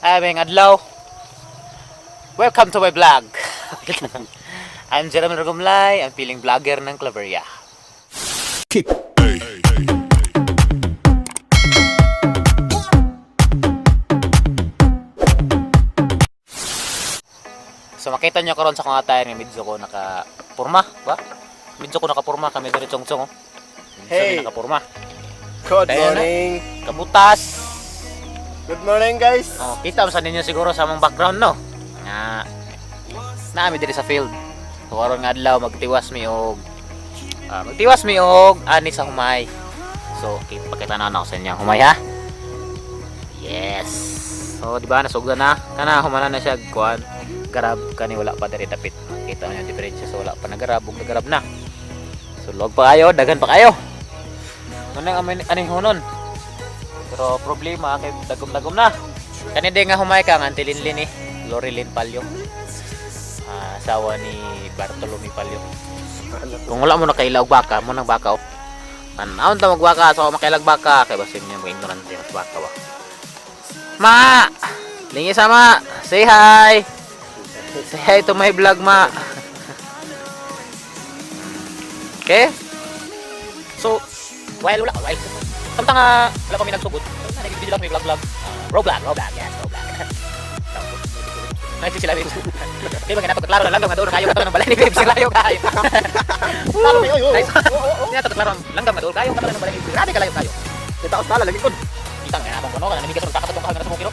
aming adlaw. Welcome to my vlog. I'm Jeremy Ragumlay, ang piling vlogger ng Claveria. So makita nyo karon sa kong attire ng medyo ko nakapurma, ba? Medyo ko nakapurma kami diri tsong-tsong. Hey! Nakapurma. Good Kaya morning! Kabutas. Good morning guys! Oh, kita sa ninyo siguro sa among background no. Nga naami diri sa field. So karon nga adlaw magtiwas mi og ani sa humay. So pakita na ako sa inyo humay ha. Yes. So di ba nasugdan na kana humana na siya kuan. Garab kani wala pa diri dapit. Kita niyo yung diferensya so wala pa nagarab ug nagarab na. So log pa kayo, dagan pa kayo. Manang aning hunon. Pero problema kay dagom-dagom na. Kani di nga humay ka nga Antilinlin Lorilyn Palyo. Asawa ni Bartolome Palyo. Kung wala mo na kailaw baka, mo nang baka. Anaon ta magbaka so makailag baka kay basin niya mo ignorant din sa baka ba. Ma! Lingi sama. Say hi. Say hi to my vlog, ma. Okay? So, while samtang wala kami nagsugod. Nag-video lang may vlog. Bro vlog, yes, bro vlog. Nice sila, babes. Di ba kinapagklaro na langgam nga doon kayo ng balay ni babes, layo kayo. Nice. Niya klaro langgam nga doon kayo ng balay ni babes. Grabe kalayo kayo. Kita us pala lagi ko. Kita nga abang kuno kana namigas sa kakatong kahoy nga sa mukiro.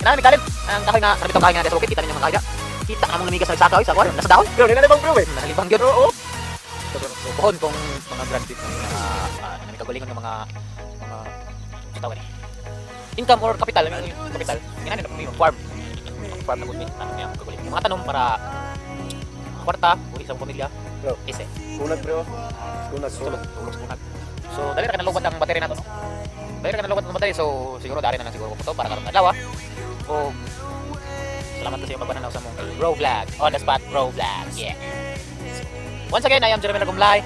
Kinami kalim ang kahoy nga rabitong kahoy nga sa rukit kita ninyo mga kahoy. Kita among namigas sa sakaw sa kuan, nasa dahon. Pero nila bang bro eh. Nalibang gyud. Oo. So pohon kung mga brand bit ng mga namikagulingon ng mga tawag ni. Income or capital, capital. Kinani na yung farm na gud ano niya kaguling. Yung mga tanom para kwarta, uri sa pamilya. Bro, Ise. kunat bro. Kunat sulod. So dali ra ka nalugod ang battery nato no. Dali ra ka nalugod ang battery so siguro dari na lang siguro ko to para karon adlaw. O salamat sa iyo pagbananaw sa mong Bro Vlog. On the spot Bro Vlog. Yeah. Once again, I am Jeremy Ragumlay.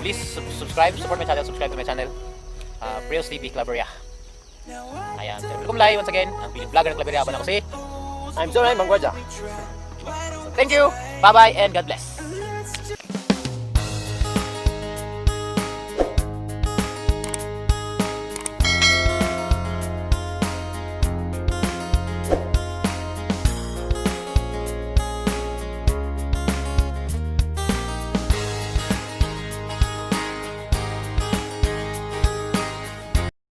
Please subscribe, support my channel, subscribe to my channel. Prios TV Claveria. I am Jeremy Ragumlay once again, ang piling vlogger ng Claveria. Ako si I'm Zoray Mangwaja. Thank you. Bye-bye and God bless.